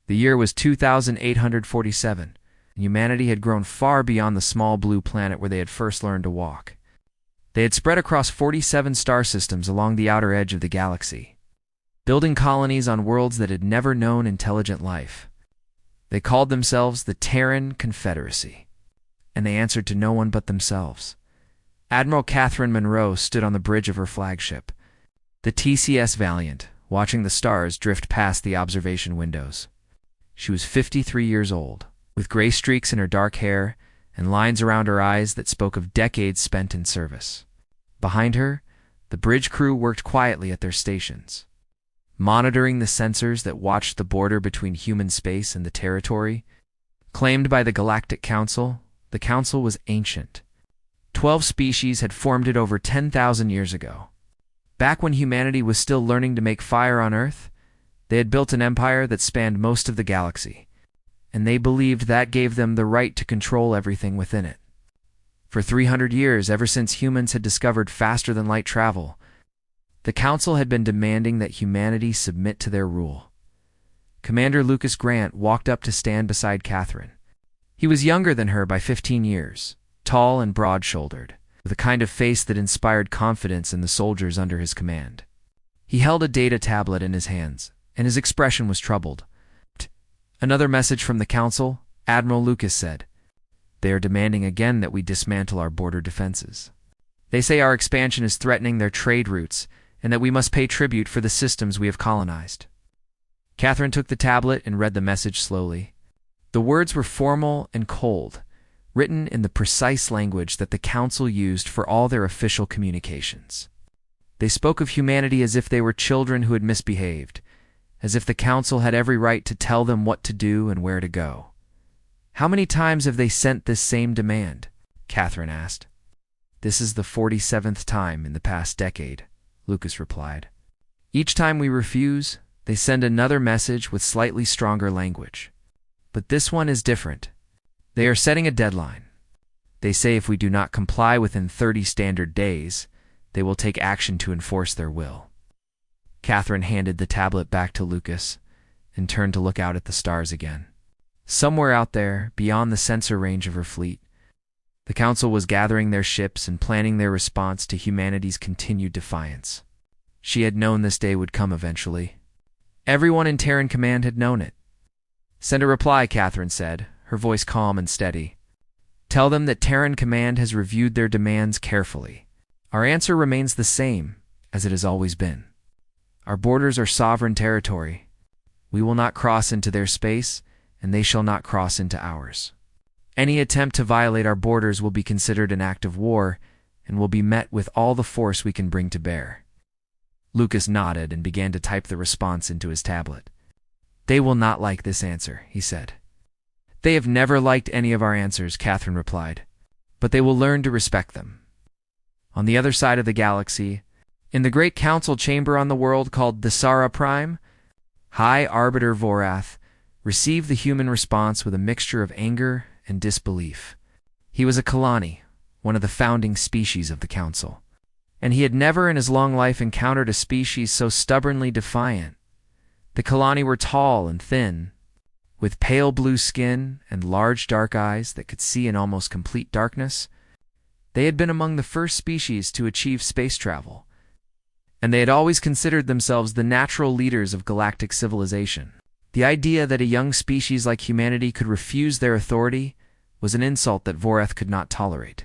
The year was 2847, and humanity had grown far beyond the small blue planet where they had first learned to walk. They had spread across 47 star systems along the outer edge of the galaxy, building colonies on worlds that had never known intelligent life. They called themselves the Terran Confederacy, and they answered to no one but themselves. Admiral Catherine Monroe stood on the bridge of her flagship, the TCS Valiant, watching the stars drift past the observation windows. She was 53 years old, with gray streaks in her dark hair and lines around her eyes that spoke of decades spent in service. Behind her, the bridge crew worked quietly at their stations, monitoring the sensors that watched the border between human space and the territory. Claimed by the Galactic Council, the Council was ancient. 12 species had formed it over 10,000 years ago. Back when humanity was still learning to make fire on Earth, they had built an empire that spanned most of the galaxy, and they believed that gave them the right to control everything within it. For 300 years, ever since humans had discovered faster-than-light travel, the Council had been demanding that humanity submit to their rule. Commander Lucas Grant walked up to stand beside Catherine. He was younger than her by 15 years, tall and broad-shouldered, with a kind of face that inspired confidence in the soldiers under his command. He held a data tablet in his hands, and his expression was troubled. "Another message from the Council," Admiral Lucas said. "They are demanding again that we dismantle our border defenses. They say our expansion is threatening their trade routes, and that we must pay tribute for the systems we have colonized." Catherine took the tablet and read the message slowly. The words were formal and cold, written in the precise language that the Council used for all their official communications. They spoke of humanity as if they were children who had misbehaved, as if the Council had every right to tell them what to do and where to go. "How many times have they sent this same demand?" Catherine asked. "This is the 47th time in the past decade," Lucas replied. "Each time we refuse, they send another message with slightly stronger language. But this one is different. They are setting a deadline. They say if we do not comply within 30 standard days, they will take action to enforce their will." Catherine handed the tablet back to Lucas and turned to look out at the stars again. Somewhere out there, beyond the sensor range of her fleet, the Council was gathering their ships and planning their response to humanity's continued defiance. She had known this day would come eventually. Everyone in Terran Command had known it. "Send a reply," Catherine said, her voice calm and steady. "Tell them that Terran Command has reviewed their demands carefully. Our answer remains the same as it has always been. Our borders are sovereign territory. We will not cross into their space, and they shall not cross into ours. Any attempt to violate our borders will be considered an act of war and will be met with all the force we can bring to bear." Lucas nodded and began to type the response into his tablet. "They will not like this answer," he said. "They have never liked any of our answers," Catherine replied, "but they will learn to respect them." On the other side of the galaxy, in the great council chamber on the world called the Sara Prime, High Arbiter Vorath received the human response with a mixture of anger and disbelief. He was a Kalani, one of the founding species of the council, and he had never in his long life encountered a species so stubbornly defiant. The Kalani were tall and thin, with pale blue skin and large dark eyes that could see in almost complete darkness. They had been among the first species to achieve space travel, and they had always considered themselves the natural leaders of galactic civilization. The idea that a young species like humanity could refuse their authority was an insult that Vorath could not tolerate.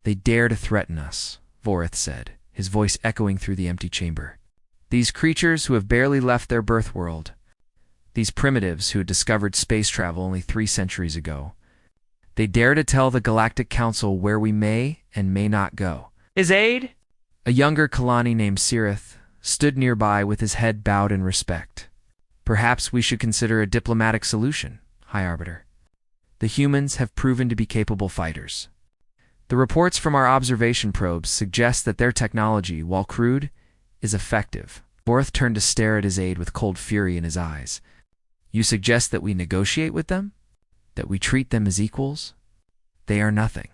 "They dare to threaten us," Vorath said, his voice echoing through the empty chamber. "These creatures who have barely left their birth world, these primitives who had discovered space travel only 3 centuries ago, they dare to tell the Galactic Council where we may and may not go." "His aide?" A younger Kalani named Sirith stood nearby with his head bowed in respect. "Perhaps we should consider a diplomatic solution, High Arbiter. The humans have proven to be capable fighters. The reports from our observation probes suggest that their technology, while crude, is effective." Vorath turned to stare at his aide with cold fury in his eyes. "You suggest that we negotiate with them? That we treat them as equals? They are nothing.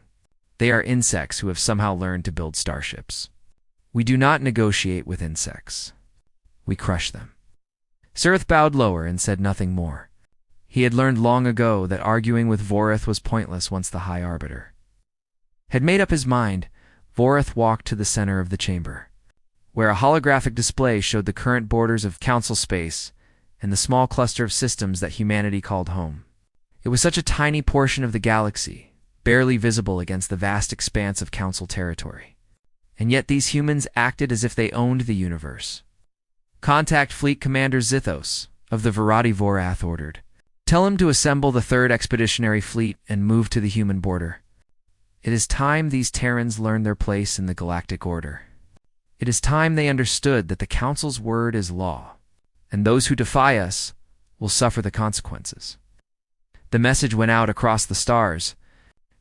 They are insects who have somehow learned to build starships. We do not negotiate with insects. We crush them." Sirith bowed lower and said nothing more. He had learned long ago that arguing with Vorith was pointless once the High Arbiter had made up his mind. Vorith walked to the center of the chamber, where a holographic display showed the current borders of Council space and the small cluster of systems that humanity called home. It was such a tiny portion of the galaxy, barely visible against the vast expanse of Council territory. And yet these humans acted as if they owned the universe. "Contact Fleet Commander Zithos of the Virati Vorath ordered. Tell him to assemble the 3rd Expeditionary Fleet and move to the human border. It is time these Terrans learned their place in the galactic order. It is time they understood that the Council's word is law, and those who defy us will suffer the consequences." The message went out across the stars,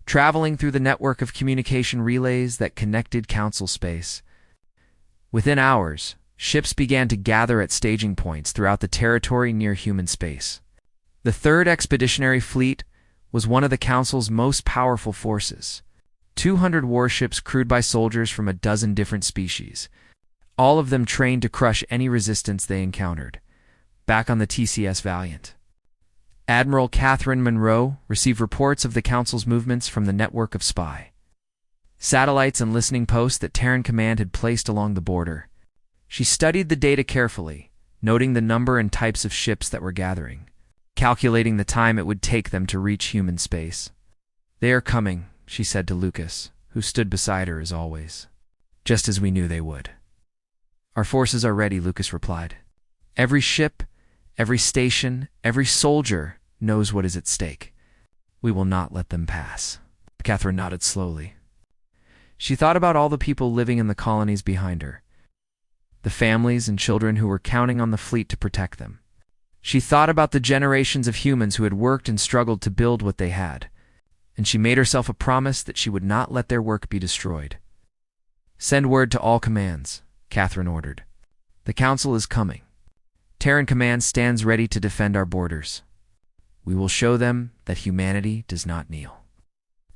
traveling through the network of communication relays that connected Council space. Within hours, ships began to gather at staging points throughout the territory near human space. The 3rd Expeditionary Fleet was one of the Council's most powerful forces. 200 warships crewed by soldiers from a dozen different species, all of them trained to crush any resistance they encountered. Back on the TCS Valiant, Admiral Catherine Monroe received reports of the Council's movements from the network of spy satellites and listening posts that Terran Command had placed along the border. She studied the data carefully, noting the number and types of ships that were gathering, calculating the time it would take them to reach human space. "They are coming," she said to Lucas, who stood beside her as always. "Just as we knew they would." "Our forces are ready," Lucas replied. "Every ship, every station, every soldier knows what is at stake. We will not let them pass." Catherine nodded slowly. She thought about all the people living in the colonies behind her, the families and children who were counting on the fleet to protect them. She thought about the generations of humans who had worked and struggled to build what they had, and she made herself a promise that she would not let their work be destroyed. "Send word to all commands," Catherine ordered. "The Council is coming. Terran Command stands ready to defend our borders. We will show them that humanity does not kneel."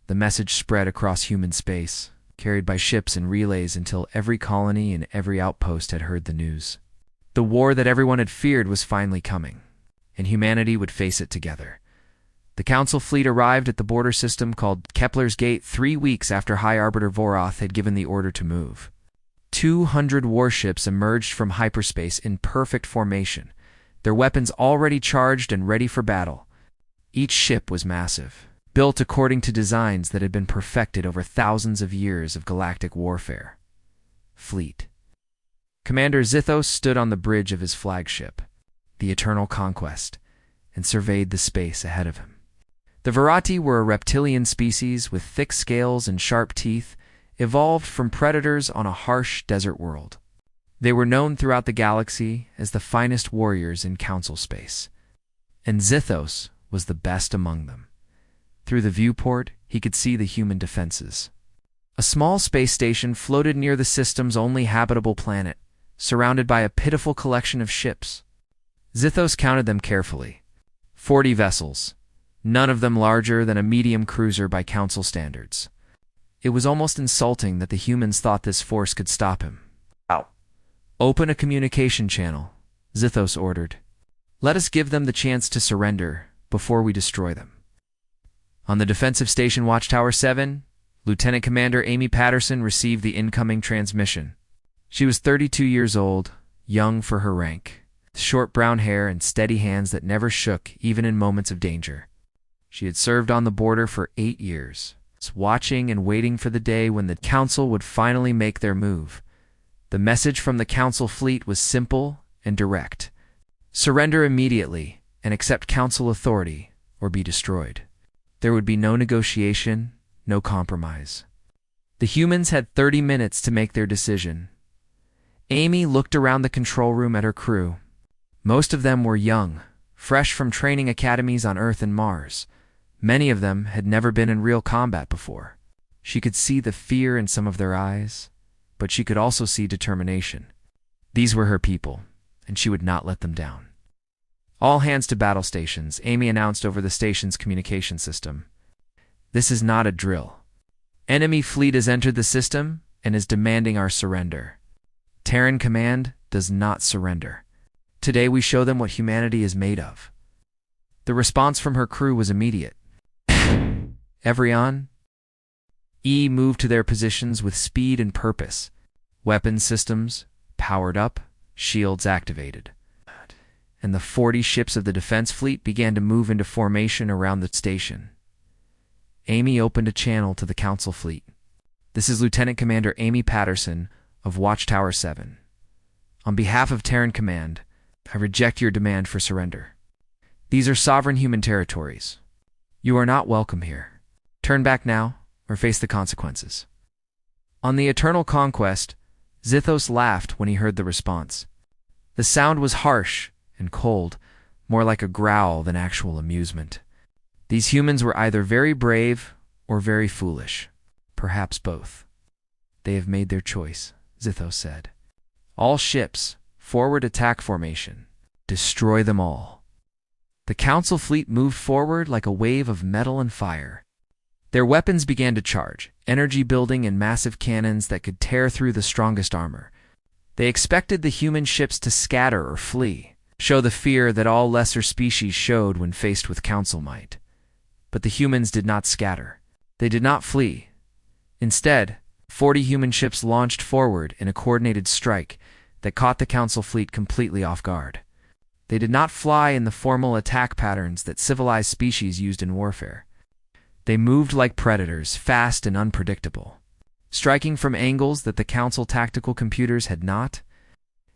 The message spread across human space, carried by ships and relays until every colony and every outpost had heard the news. The war that everyone had feared was finally coming, and humanity would face it together. The Council fleet arrived at the border system called Kepler's Gate 3 weeks after High Arbiter Vorath had given the order to move. 200 warships emerged from hyperspace in perfect formation, their weapons already charged and ready for battle. Each ship was massive, built according to designs that had been perfected over thousands of years of galactic warfare. Fleet. Commander Zithos stood on the bridge of his flagship, the Eternal Conquest, and surveyed the space ahead of him. The Virati were a reptilian species with thick scales and sharp teeth, evolved from predators on a harsh desert world. They were known throughout the galaxy as the finest warriors in Council space, and Zithos was the best among them. Through the viewport, he could see the human defenses. A small space station floated near the system's only habitable planet, surrounded by a pitiful collection of ships. Zithos counted them carefully. 40 vessels, none of them larger than a medium cruiser by Council standards. It was almost insulting that the humans thought this force could stop him. "Ow. Open a communication channel," Zithos ordered. "Let us give them the chance to surrender before we destroy them." On the defensive station Watchtower 7, Lieutenant Commander Amy Patterson received the incoming transmission. She was 32 years old, young for her rank, with short brown hair and steady hands that never shook even in moments of danger. She had served on the border for 8 years, watching and waiting for the day when the Council would finally make their move. The message from the Council fleet was simple and direct. Surrender immediately and accept Council authority, or be destroyed. There would be no negotiation, no compromise. The humans had 30 minutes to make their decision. Amy looked around the control room at her crew. Most of them were young, fresh from training academies on Earth and Mars. Many of them had never been in real combat before. She could see the fear in some of their eyes, but she could also see determination. These were her people, and she would not let them down. "All hands to battle stations," Amy announced over the station's communication system. "This is not a drill. Enemy fleet has entered the system and is demanding our surrender. Terran Command does not surrender. Today we show them what humanity is made of." The response from her crew was immediate. Every on? E moved to their positions with speed and purpose. Weapons systems powered up, shields activated. And the 40 ships of the defense fleet began to move into formation around the station. Amy opened a channel to the Council fleet. This is Lieutenant Commander Amy Patterson of Watchtower 7. On behalf of Terran Command, I reject your demand for surrender. These are sovereign human territories. You are not welcome here. Turn back now, or face the consequences. On the Eternal Conquest, Zithos laughed when he heard the response. The sound was harsh and cold, more like a growl than actual amusement. These humans were either very brave or very foolish, perhaps both. They have made their choice, Zithos said. All ships, forward attack formation. Destroy them all. The Council fleet moved forward like a wave of metal and fire. Their weapons began to charge, energy building and massive cannons that could tear through the strongest armor. They expected the human ships to scatter or flee, show the fear that all lesser species showed when faced with Council might. But the humans did not scatter. They did not flee. Instead, 40 human ships launched forward in a coordinated strike that caught the Council fleet completely off guard. They did not fly in the formal attack patterns that civilized species used in warfare. They moved like predators, fast and unpredictable, striking from angles that the Council tactical computers had not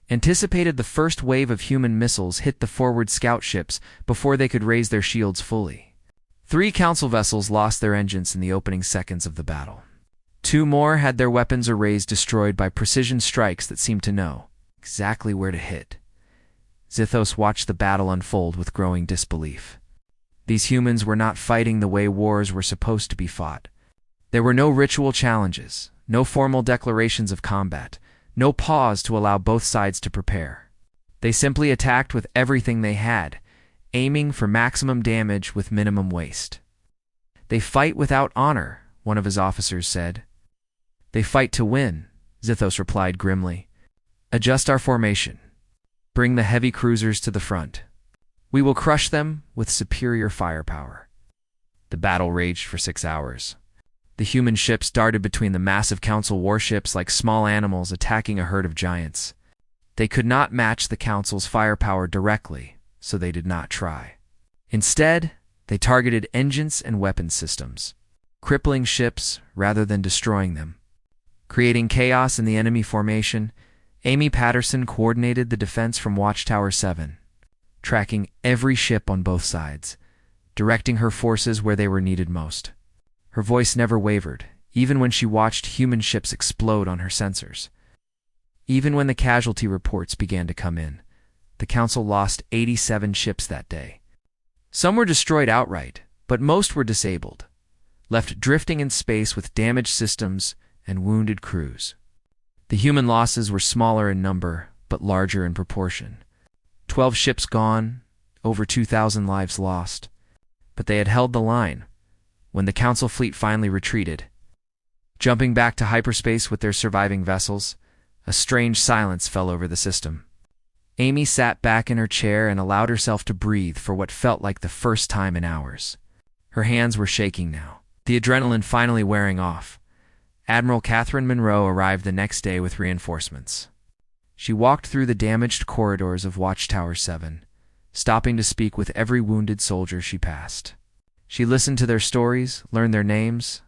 anticipated. The first wave of human missiles hit the forward scout ships before they could raise their shields fully. 3 Council vessels lost their engines in the opening seconds of the battle. 2 more had their weapons arrays destroyed by precision strikes that seemed to know exactly where to hit. Zithos watched the battle unfold with growing disbelief. These humans were not fighting the way wars were supposed to be fought. There were no ritual challenges, no formal declarations of combat, no pause to allow both sides to prepare. They simply attacked with everything they had, aiming for maximum damage with minimum waste. They fight without honor, one of his officers said. They fight to win, Zithos replied grimly. Adjust our formation. Bring the heavy cruisers to the front. We will crush them with superior firepower. The battle raged for 6 hours. The human ships darted between the massive Council warships like small animals attacking a herd of giants. They could not match the Council's firepower directly, so they did not try. Instead, they targeted engines and weapons systems, crippling ships rather than destroying them. Creating chaos in the enemy formation, Amy Patterson coordinated the defense from Watchtower 7, tracking every ship on both sides, directing her forces where they were needed most. Her voice never wavered, even when she watched human ships explode on her sensors. Even when the casualty reports began to come in, the Council lost 87 ships that day. Some were destroyed outright, but most were disabled, left drifting in space with damaged systems and wounded crews. The human losses were smaller in number, but larger in proportion. 12 ships gone, over 2,000 lives lost. But they had held the line when the Council fleet finally retreated. Jumping back to hyperspace with their surviving vessels, a strange silence fell over the system. Amy sat back in her chair and allowed herself to breathe for what felt like the first time in hours. Her hands were shaking now, the adrenaline finally wearing off. Admiral Catherine Monroe arrived the next day with reinforcements. She walked through the damaged corridors of Watchtower 7, stopping to speak with every wounded soldier she passed. She listened to their stories, learned their names,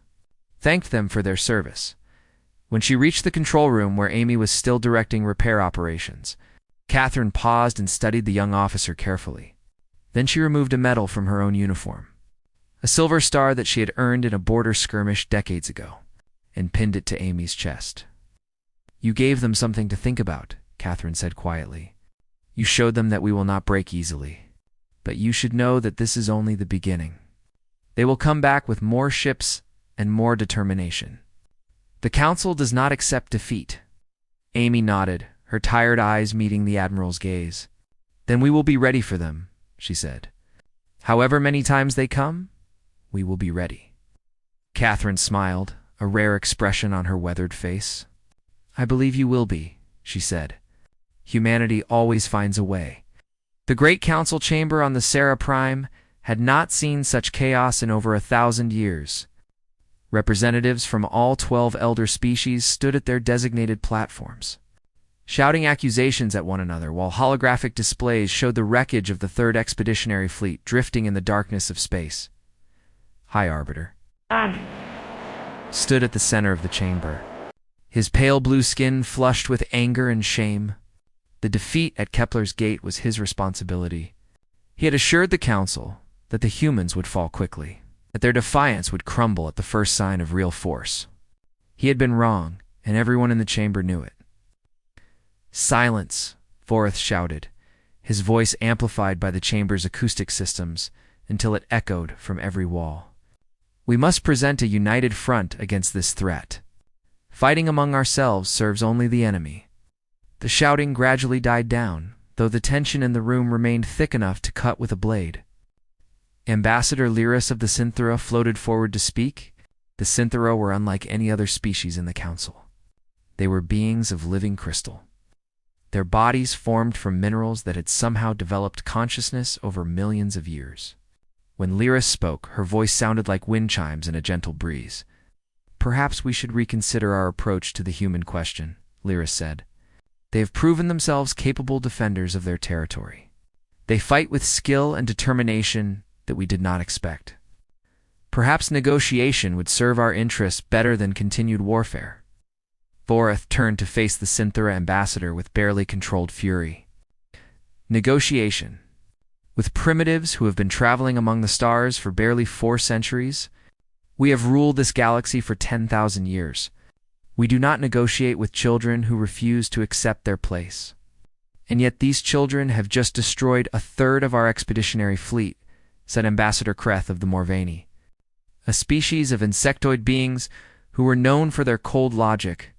thanked them for their service. When she reached the control room where Amy was still directing repair operations, Catherine paused and studied the young officer carefully. Then she removed a medal from her own uniform, a silver star that she had earned in a border skirmish decades ago, and pinned it to Amy's chest. You gave them something to think about, Catherine said quietly. You showed them that we will not break easily. But you should know that this is only the beginning. They will come back with more ships and more determination. The Council does not accept defeat. Amy nodded, her tired eyes meeting the Admiral's gaze. Then we will be ready for them, she said. However many times they come, we will be ready. Catherine smiled, a rare expression on her weathered face. I believe you will be, she said. Humanity always finds a way. The Great Council chamber on the Sarah Prime had not seen such chaos in over 1,000 years. Representatives from all 12 elder species stood at their designated platforms, shouting accusations at one another while holographic displays showed the wreckage of the Third Expeditionary Fleet drifting in the darkness of space. High Arbiter stood at the center of the chamber, his pale blue skin flushed with anger and shame. The defeat at Kepler's gate was his responsibility. He had assured the Council that the humans would fall quickly, that their defiance would crumble at the first sign of real force. He had been wrong, and everyone in the chamber knew it. "Silence!" Voreth shouted, his voice amplified by the chamber's acoustic systems until it echoed from every wall. "We must present a united front against this threat. Fighting among ourselves serves only the enemy." The shouting gradually died down, though the tension in the room remained thick enough to cut with a blade. Ambassador Lyris of the Synthera floated forward to speak. The Synthera were unlike any other species in the Council. They were beings of living crystal, their bodies formed from minerals that had somehow developed consciousness over millions of years. When Lyris spoke, her voice sounded like wind chimes in a gentle breeze. "Perhaps we should reconsider our approach to the human question," Lyris said. "They have proven themselves capable defenders of their territory. They fight with skill and determination that we did not expect. Perhaps negotiation would serve our interests better than continued warfare." Voreth turned to face the Synthera ambassador with barely controlled fury. "Negotiation? With primitives who have been traveling among the stars for barely 4 centuries? We have ruled this galaxy for 10,000 years. We do not negotiate with children who refuse to accept their place. And yet these children have just destroyed 1/3 of our expeditionary fleet," said Ambassador Kreth of the Morvani, a species of insectoid beings who were known for their cold logic.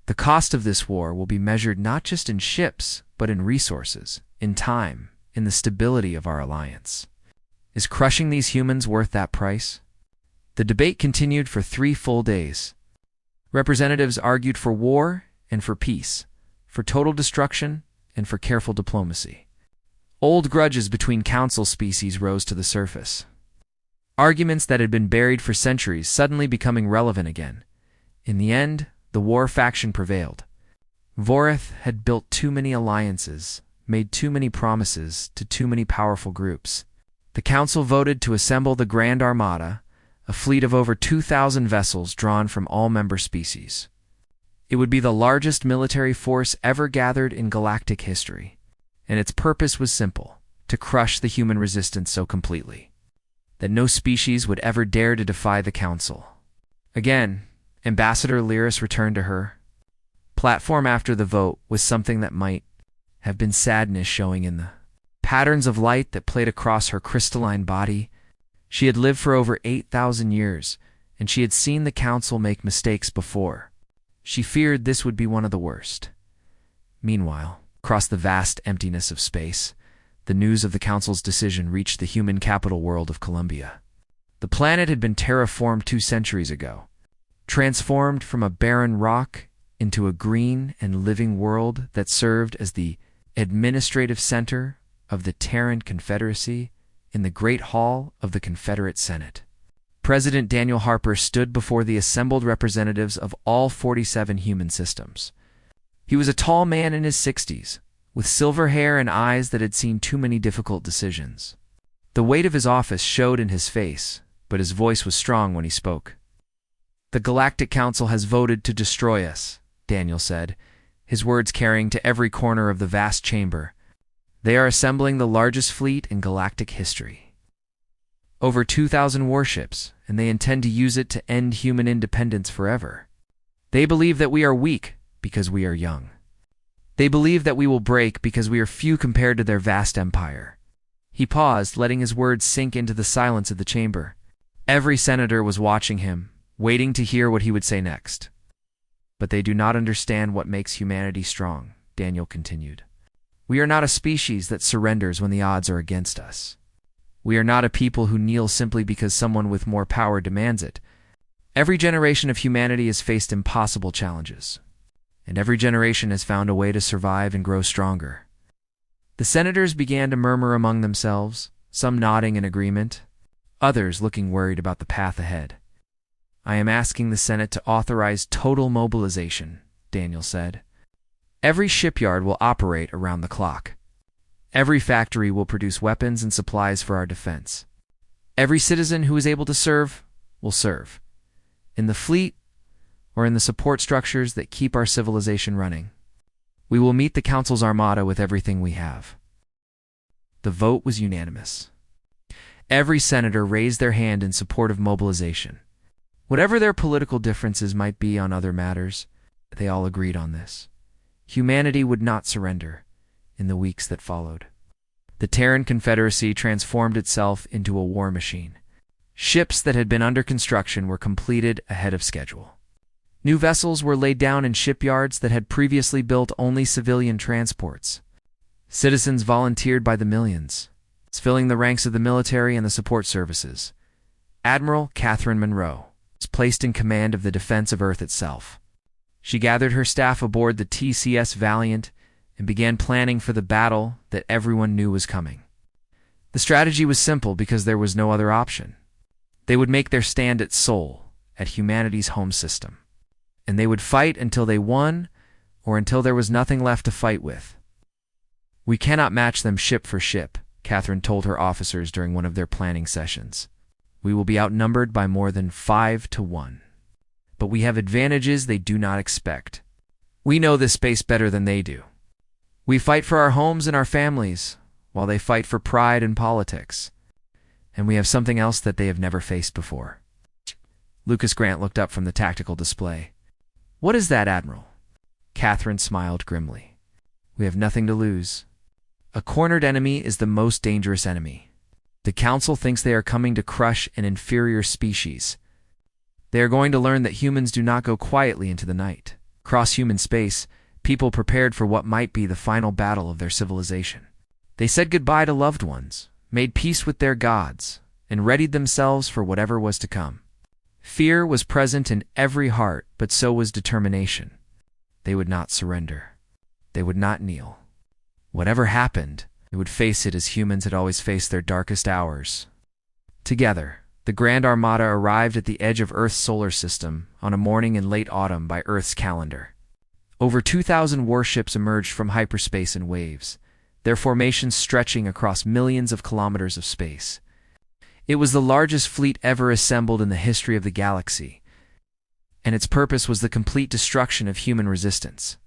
"The cost of this war will be measured not just in ships, but in resources, in time, in the stability of our alliance. Is crushing these humans worth that price?" The debate continued for 3 full days. Representatives argued for war and for peace, for total destruction and for careful diplomacy. Old grudges between council species rose to the surface. Arguments that had been buried for centuries suddenly becoming relevant again. In the end, the war faction prevailed. Voreth had built too many alliances, made too many promises to too many powerful groups. The council voted to assemble the Grand Armada, a fleet of over 2,000 vessels drawn from all member species. It would be the largest military force ever gathered in galactic history, and its purpose was simple: to crush the human resistance so completely that no species would ever dare to defy the council. Again, Ambassador Lyris returned to her platform after the vote with something that might have been sadness showing in the patterns of light that played across her crystalline body. She had lived for over 8,000 years, and she had seen the council make mistakes before. She feared this would be one of the worst. Meanwhile, across the vast emptiness of space, the news of the council's decision reached the human capital world of Columbia. The planet had been terraformed 2 centuries ago, transformed from a barren rock into a green and living world that served as the administrative center of the Terran Confederacy in the Great Hall of the Confederate Senate. President Daniel Harper stood before the assembled representatives of all 47 human systems. He was a tall man in his 60s, with silver hair and eyes that had seen too many difficult decisions. The weight of his office showed in his face, but his voice was strong when he spoke. "The Galactic Council has voted to destroy us," Daniel said, his words carrying to every corner of the vast chamber. "They are assembling the largest fleet in galactic history. Over 2,000 warships, and they intend to use it to end human independence forever. They believe that we are weak because we are young. They believe that we will break because we are few compared to their vast empire." He paused, letting his words sink into the silence of the chamber. Every senator was watching him, waiting to hear what he would say next. "But they do not understand what makes humanity strong," Daniel continued. "We are not a species that surrenders when the odds are against us. We are not a people who kneel simply because someone with more power demands it. Every generation of humanity has faced impossible challenges, and every generation has found a way to survive and grow stronger." The senators began to murmur among themselves, some nodding in agreement, others looking worried about the path ahead. "I am asking the Senate to authorize total mobilization," Daniel said. "Every shipyard will operate around the clock. Every factory will produce weapons and supplies for our defense. Every citizen who is able to serve will serve, in the fleet or in the support structures that keep our civilization running. We will meet the Council's armada with everything we have." The vote was unanimous. Every senator raised their hand in support of mobilization. Whatever their political differences might be on other matters, they all agreed on this. Humanity would not surrender in the weeks that followed. The Terran Confederacy transformed itself into a war machine. Ships that had been under construction were completed ahead of schedule. New vessels were laid down in shipyards that had previously built only civilian transports. Citizens volunteered by the millions, filling the ranks of the military and the support services. Admiral Catherine Monroe was placed in command of the defense of Earth itself. She gathered her staff aboard the TCS Valiant and began planning for the battle that everyone knew was coming. The strategy was simple because there was no other option. They would make their stand at Sol, at humanity's home system. And they would fight until they won or until there was nothing left to fight with. "We cannot match them ship for ship," Catherine told her officers during one of their planning sessions. "We will be outnumbered by more than 5-1. But we have advantages they do not expect. We know this space better than they do. We fight for our homes and our families, while they fight for pride and politics. And we have something else that they have never faced before." Lucas Grant looked up from the tactical display. "What is that, Admiral?" Catherine smiled grimly. "We have nothing to lose. A cornered enemy is the most dangerous enemy. The Council thinks they are coming to crush an inferior species. They are going to learn that humans do not go quietly into the night. Across human space, people prepared for what might be the final battle of their civilization. They said goodbye to loved ones, made peace with their gods, and readied themselves for whatever was to come. Fear was present in every heart, but so was determination. They would not surrender. They would not kneel. Whatever happened, they would face it as humans had always faced their darkest hours." Together, the Grand Armada arrived at the edge of Earth's solar system on a morning in late autumn by Earth's calendar. Over 2,000 warships emerged from hyperspace in waves, their formations stretching across millions of kilometers of space. It was the largest fleet ever assembled in the history of the galaxy, and its purpose was the complete destruction of human resistance.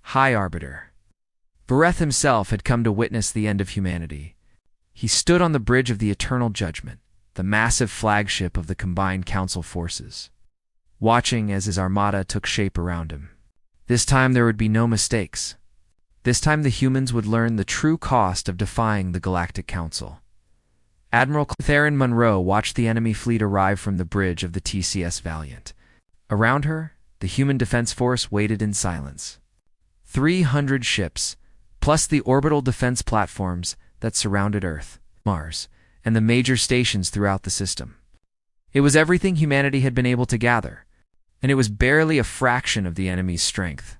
High Arbiter Vareth himself had come to witness the end of humanity. He stood on the bridge of the Eternal Judgment, the massive flagship of the combined Council forces, watching as his armada took shape around him. This time there would be no mistakes. This time the humans would learn the true cost of defying the Galactic Council. Admiral Catherine Monroe watched the enemy fleet arrive from the bridge of the TCS Valiant. Around her, the human defense force waited in silence. 300 ships, plus the orbital defense platforms that surrounded Earth, Mars, and the major stations throughout the system. It was everything humanity had been able to gather, and it was barely a fraction of the enemy's strength.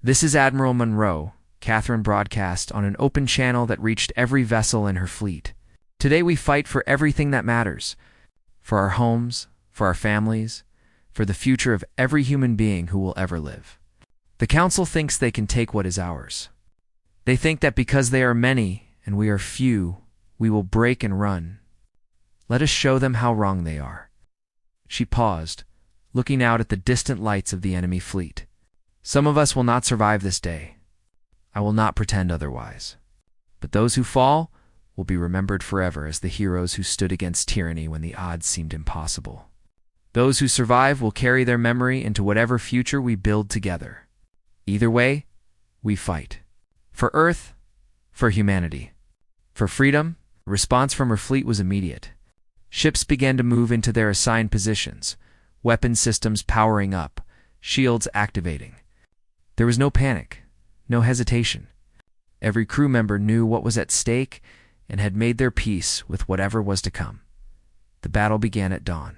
"This is Admiral Monroe," Catherine broadcast on an open channel that reached every vessel in her fleet. "Today we fight for everything that matters, for our homes, for our families, for the future of every human being who will ever live. The Council thinks they can take what is ours. They think that because they are many and we are few, we will break and run. Let us show them how wrong they are." She paused, looking out at the distant lights of the enemy fleet. "Some of us will not survive this day. I will not pretend otherwise. But those who fall will be remembered forever as the heroes who stood against tyranny when the odds seemed impossible. Those who survive will carry their memory into whatever future we build together. Either way, we fight. For Earth, for humanity. For freedom." The response from her fleet was immediate. Ships began to move into their assigned positions, weapon systems powering up, shields activating. There was no panic, no hesitation. Every crew member knew what was at stake and had made their peace with whatever was to come. The battle began at dawn.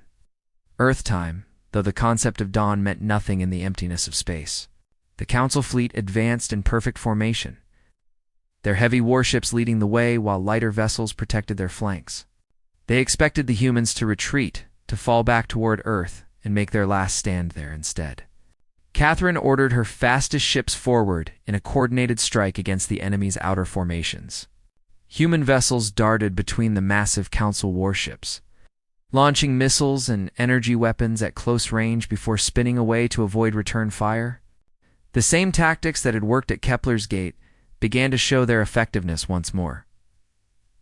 Earth time, though the concept of dawn meant nothing in the emptiness of space. The Council fleet advanced in perfect formation. their heavy warships leading the way while lighter vessels protected their flanks. They expected the humans to retreat, to fall back toward Earth, and make their last stand there instead. Catherine ordered her fastest ships forward in a coordinated strike against the enemy's outer formations. Human vessels darted between the massive Council warships, launching missiles and energy weapons at close range before spinning away to avoid return fire. The same tactics that had worked at Kepler's Gate began to show their effectiveness once more.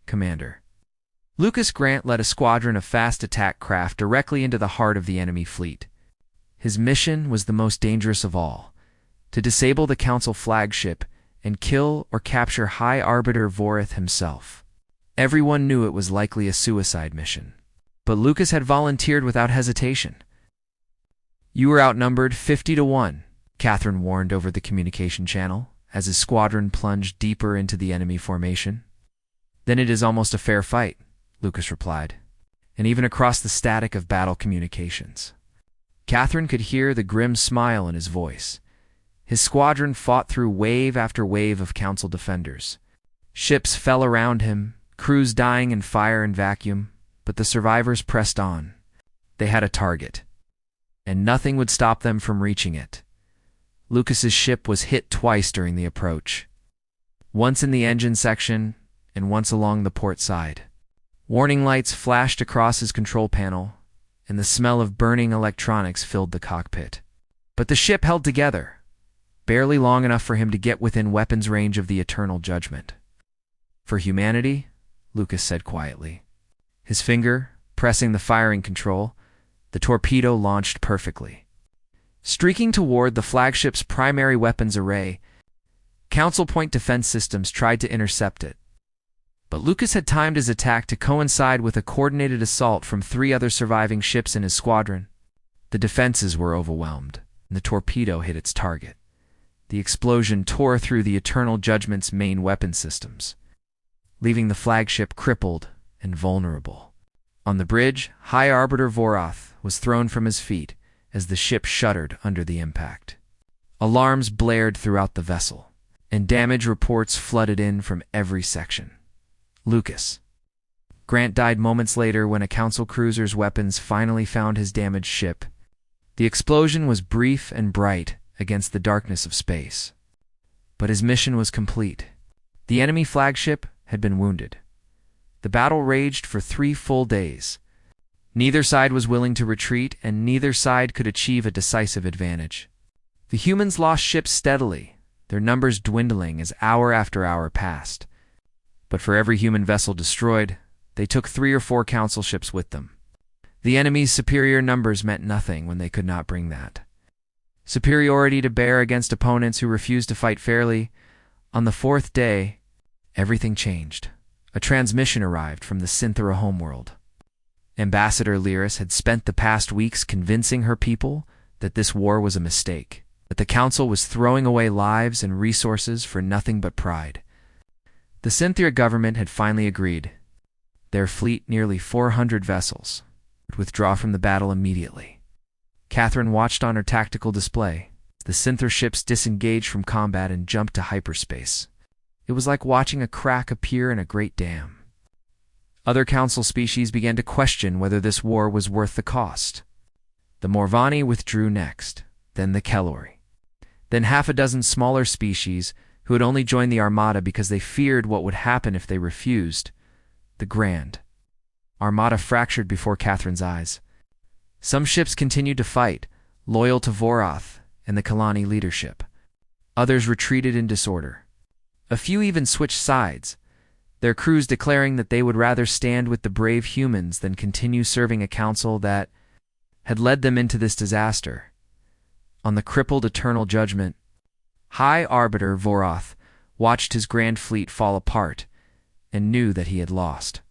Commander Lucas Grant led a squadron of fast attack craft directly into the heart of the enemy fleet. His mission was the most dangerous of all, to disable the Council flagship and kill or capture High Arbiter Vorath himself. Everyone knew it was likely a suicide mission, but Lucas had volunteered without hesitation. "You were outnumbered 50-1, Catherine warned over the communication channel as his squadron plunged deeper into the enemy formation. "Then it is almost a fair fight," Lucas replied, and even across the static of battle communications, Catherine could hear the grim smile in his voice. His squadron fought through wave after wave of Council defenders. Ships fell around him, crews dying in fire and vacuum, but the survivors pressed on. They had a target, and nothing would stop them from reaching it. Lucas's ship was hit twice during the approach, once in the engine section and once along the port side. Warning lights flashed across his control panel, and the smell of burning electronics filled the cockpit. But the ship held together, barely long enough for him to get within weapons range of the Eternal Judgment. "For humanity," Lucas said quietly. His finger pressing the firing control, the torpedo launched perfectly. Streaking toward the flagship's primary weapons array, Council point defense systems tried to intercept it. But Lucas had timed his attack to coincide with a coordinated assault from 3 other surviving ships in his squadron. The defenses were overwhelmed, and the torpedo hit its target. The explosion tore through the Eternal Judgment's main weapon systems, leaving the flagship crippled and vulnerable. On the bridge, High Arbiter Vorath was thrown from his feet as the ship shuddered under the impact. Alarms blared throughout the vessel, and damage reports flooded in from every section. Lucas Grant died moments later when a Council cruiser's weapons finally found his damaged ship. The explosion was brief and bright against the darkness of space, but his mission was complete. The enemy flagship had been wounded. The battle raged for 3 full days. Neither side was willing to retreat, and neither side could achieve a decisive advantage. The humans lost ships steadily, their numbers dwindling as hour after hour passed. But for every human vessel destroyed, they took 3 or 4 Council ships with them. The enemy's superior numbers meant nothing when they could not bring that superiority to bear against opponents who refused to fight fairly. On the 4th day, everything changed. A transmission arrived from the Synthera homeworld. Ambassador Lyris had spent the past weeks convincing her people that this war was a mistake, that the Council was throwing away lives and resources for nothing but pride. The Synthera government had finally agreed. Their fleet, nearly 400 vessels, would withdraw from the battle immediately. Catherine watched on her tactical display. The Synthera ships disengaged from combat and jumped to hyperspace. It was like watching a crack appear in a great dam. Other Council species began to question whether this war was worth the cost. The Morvani withdrew next, then the Kellori. Then half a dozen smaller species who had only joined the Armada because they feared what would happen if they refused. The Grand Armada fractured before Catherine's eyes. Some ships continued to fight, loyal to Vorath and the Kalani leadership. Others retreated in disorder. A few even switched sides, their crews declaring that they would rather stand with the brave humans than continue serving a Council that had led them into this disaster. On the crippled Eternal Judgment, High Arbiter Vorath watched his grand fleet fall apart and knew that he had lost.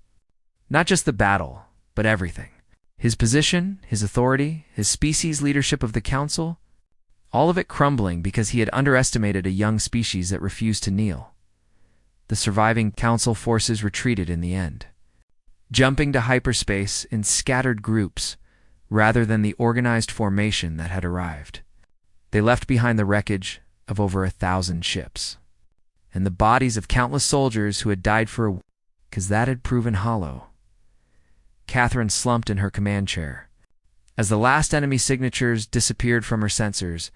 Not just the battle, but everything. His position, his authority, his species' leadership of the Council, all of it crumbling because he had underestimated a young species that refused to kneel. The surviving Council forces retreated in the end, jumping to hyperspace in scattered groups rather than the organized formation that had arrived. They left behind the wreckage of over 1,000 ships. and the bodies of countless soldiers who had died for a because that had proven hollow. Catherine slumped in her command chair. As the last enemy signatures disappeared from her sensors,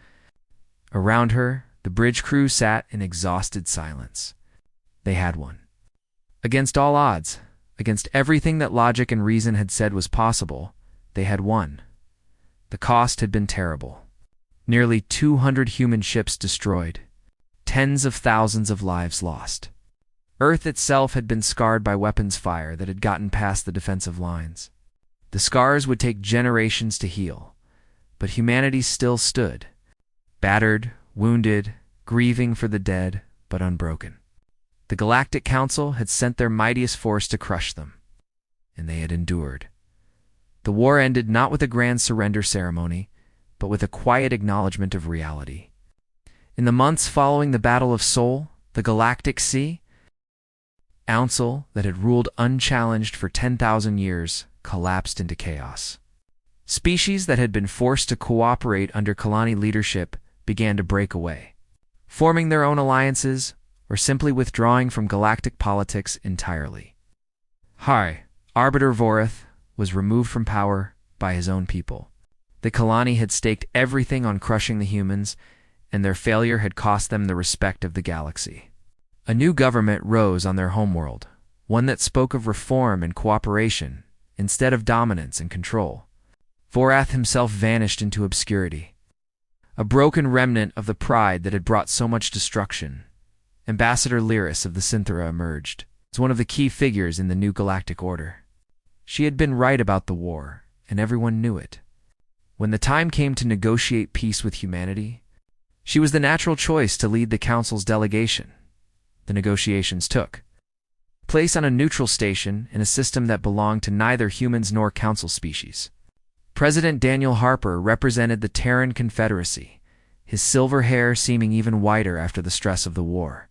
around her, the bridge crew sat in exhausted silence. They had won. Against all odds, against everything that logic and reason had said was possible, they had won. The cost had been terrible. Nearly 200 human ships destroyed. Tens of thousands of lives lost. Earth itself had been scarred by weapons fire that had gotten past the defensive lines. The scars would take generations to heal, but humanity still stood, battered, wounded, grieving for the dead, but unbroken. The Galactic Council had sent their mightiest force to crush them, and they had endured. The war ended not with a grand surrender ceremony, but with a quiet acknowledgement of reality. In the months following the Battle of Sol, the Galactic Council that had ruled unchallenged for 10,000 years collapsed into chaos. Species that had been forced to cooperate under Kalani leadership began to break away, forming their own alliances or simply withdrawing from galactic politics entirely. Arbiter Vorith was removed from power by his own people. The Kalani had staked everything on crushing the humans, and their failure had cost them the respect of the galaxy. A new government rose on their homeworld, one that spoke of reform and cooperation instead of dominance and control. Vorath himself vanished into obscurity, a broken remnant of the pride that had brought so much destruction. Ambassador Lyris of the Synthera emerged as one of the key figures in the new galactic order. She had been right about the war, and everyone knew it. When the time came to negotiate peace with humanity, she was the natural choice to lead the Council's delegation. The negotiations took place on a neutral station in a system that belonged to neither humans nor Council species. President Daniel Harper represented the Terran Confederacy, his silver hair seeming even whiter after the stress of the war.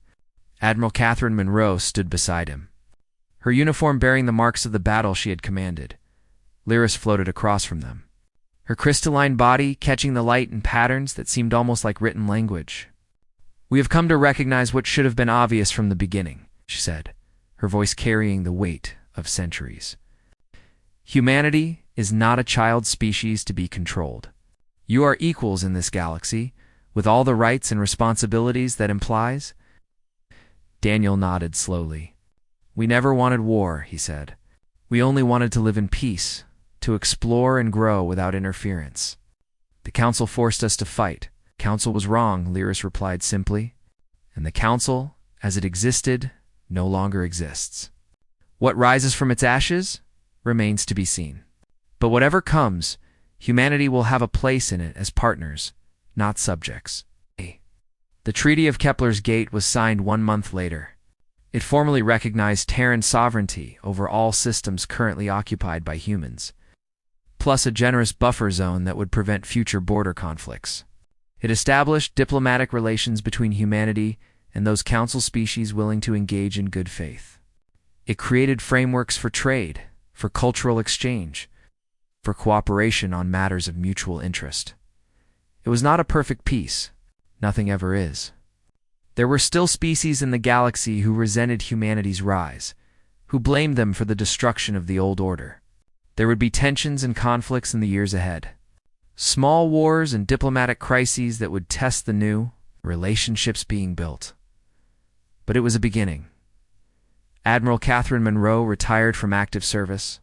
Admiral Catherine Monroe stood beside him, her uniform bearing the marks of the battle she had commanded. Lyris floated across from them, her crystalline body catching the light in patterns that seemed almost like written language. "We have come to recognize what should have been obvious from the beginning," she said, her voice carrying the weight of centuries. "Humanity is not a child species to be controlled. You are equals in this galaxy, with all the rights and responsibilities that implies." Daniel nodded slowly. "We never wanted war," he said. "We only wanted to live in peace, to explore and grow without interference. The Council forced us to fight. Council was wrong," Lyris replied simply, "and the Council, as it existed, no longer exists. What rises from its ashes remains to be seen. But whatever comes, humanity will have a place in it as partners, not subjects." The Treaty of Kepler's Gate was signed 1 month later. It formally recognized Terran sovereignty over all systems currently occupied by humans, plus a generous buffer zone that would prevent future border conflicts. It established diplomatic relations between humanity and those Council species willing to engage in good faith. It created frameworks for trade, for cultural exchange, for cooperation on matters of mutual interest. It was not a perfect peace. Nothing ever is. There were still species in the galaxy who resented humanity's rise, who blamed them for the destruction of the old order. There would be tensions and conflicts in the years ahead. Small wars and diplomatic crises that would test the new, relationships being built. But it was a beginning. Admiral Catherine Monroe retired from active service.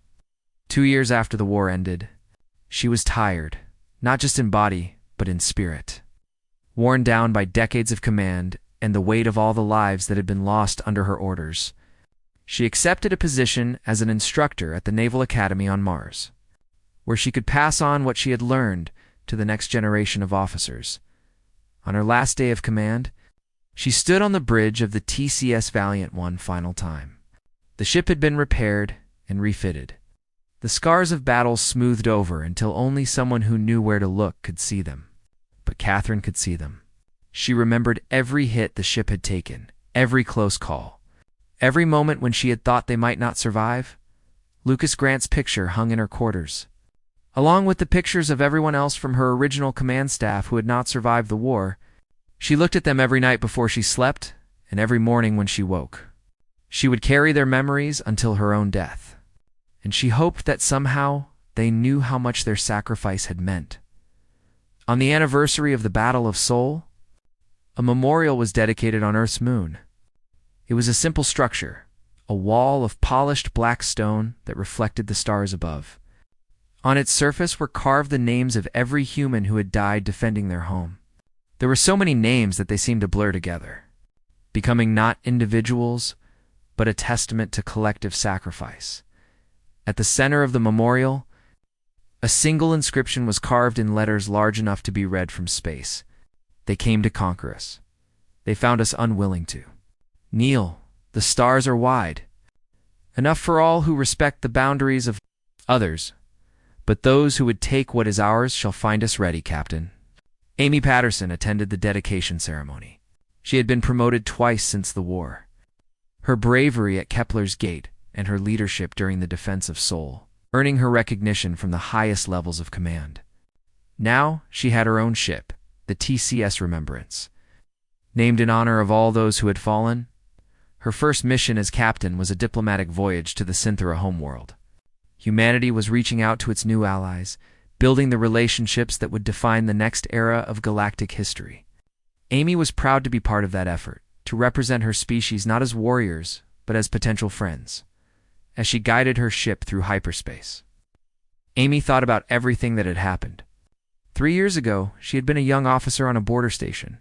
2 years after the war ended, she was tired, not just in body, but in spirit. Worn down by decades of command and the weight of all the lives that had been lost under her orders, she accepted a position as an instructor at the Naval Academy on Mars, where she could pass on what she had learned to the next generation of officers. On her last day of command, she stood on the bridge of the TCS Valiant one final time. The ship had been repaired and refitted, the scars of battle smoothed over until only someone who knew where to look could see them. But Catherine could see them. She remembered every hit the ship had taken, every close call, every moment when she had thought they might not survive. Lucas Grant's picture hung in her quarters, along with the pictures of everyone else from her original command staff who had not survived the war. She looked at them every night before she slept, and every morning when she woke, she would carry their memories until her own death. And she hoped that somehow they knew how much their sacrifice had meant. On the anniversary of the Battle of Sol, a memorial was dedicated on Earth's moon. It was a simple structure, a wall of polished black stone that reflected the stars above. On its surface were carved the names of every human who had died defending their home. There were so many names that they seemed to blur together, becoming not individuals, but a testament to collective sacrifice. At the center of the memorial, a single inscription was carved in letters large enough to be read from space. They came to conquer us. They found us unwilling to. Kneel, the stars are wide. Enough for all who respect the boundaries of others, but those who would take what is ours shall find us ready, Captain. Amy Patterson attended the dedication ceremony. She had been promoted twice since the war. Her bravery at Kepler's Gate and her leadership during the defense of Sol, earning her recognition from the highest levels of command. Now she had her own ship, the TCS Remembrance. Named in honor of all those who had fallen, her first mission as captain was a diplomatic voyage to the Synthera homeworld. Humanity was reaching out to its new allies, building the relationships that would define the next era of galactic history. Amy was proud to be part of that effort, to represent her species not as warriors, but as potential friends, as she guided her ship through hyperspace. Amy thought about everything that had happened. 3 years ago, she had been a young officer on a border station,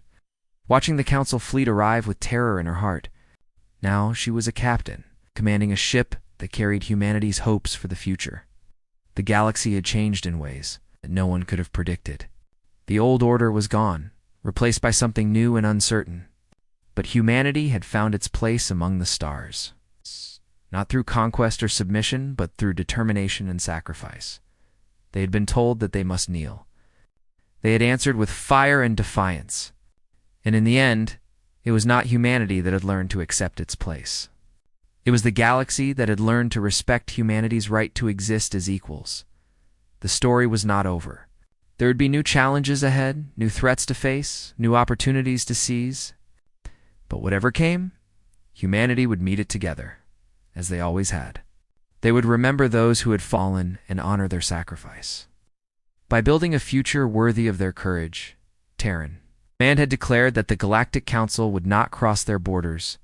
watching the Council fleet arrive with terror in her heart. Now she was a captain, commanding a ship that carried humanity's hopes for the future. The galaxy had changed in ways that no one could have predicted. The old order was gone, replaced by something new and uncertain. But humanity had found its place among the stars, not through conquest or submission, but through determination and sacrifice. They had been told that they must kneel. They had answered with fire and defiance. And in the end, it was not humanity that had learned to accept its place. It was the galaxy that had learned to respect humanity's right to exist as equals. The story was not over. There would be new challenges ahead, new threats to face, new opportunities to seize. But whatever came, humanity would meet it together, as they always had. They would remember those who had fallen and honor their sacrifice. By building a future worthy of their courage, Terran, man had declared that the Galactic Council would not cross their borders,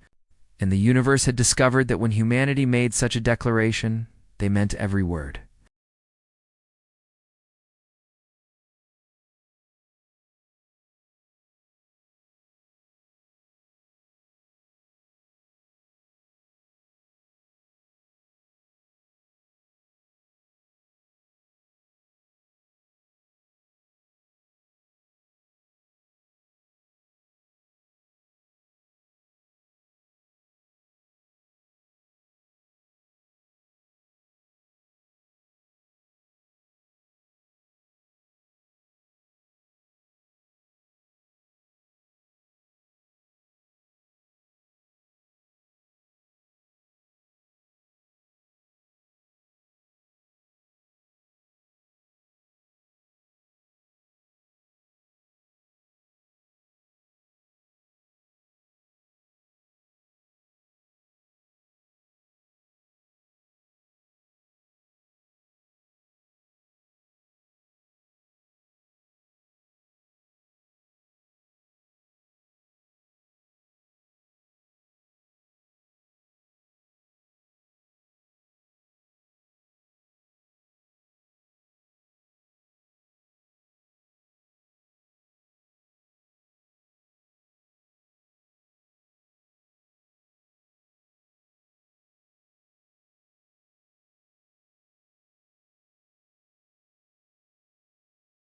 and the universe had discovered that when humanity made such a declaration, they meant every word.